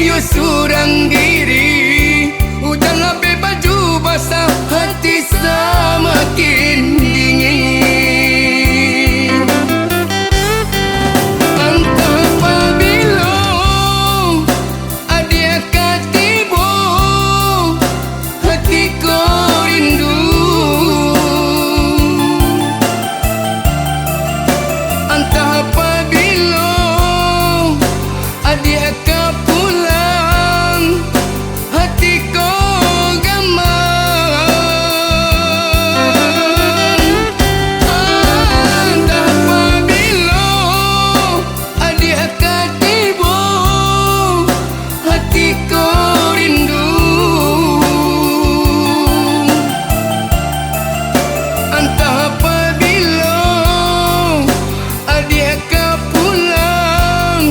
yo surang diri. Hujan abe baju basah, hati semakin dingin. Entah apabila adia katibo, hatiku rindu. Entah apabila adia pulang, hatiku gamang. Entah apabila adia katibo, hatiku rindu. Entah apabila adia pulang,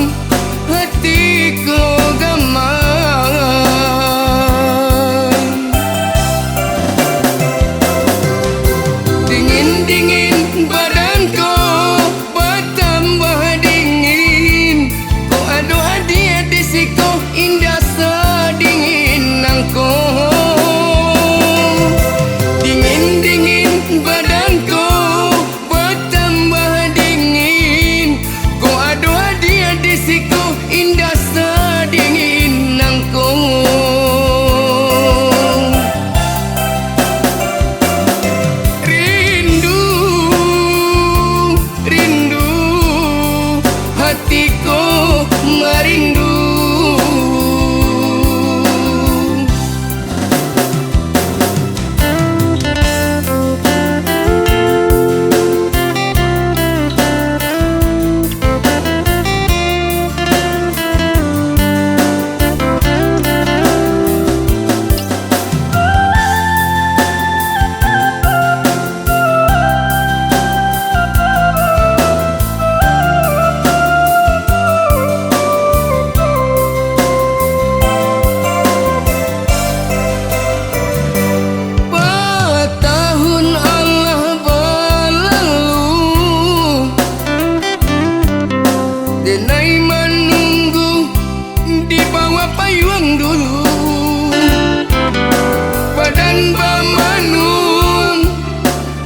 hatiku gamang. Dingin-dingin badanku bertambah dingin. Ku adu hadiah di siku indah sedingin nangku. Dingin-dingin badanku bertambah dingin. Ku adu hadiah di siku indah sedingin nangku. Rindu, rindu, hatiku merindu. Bertahun Allah berlalu, denai menunggu di bawah payung dulu. Badan bamanun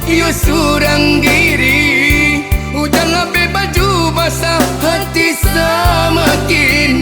yo surang diri. Hujan abe baju basah, hati semakin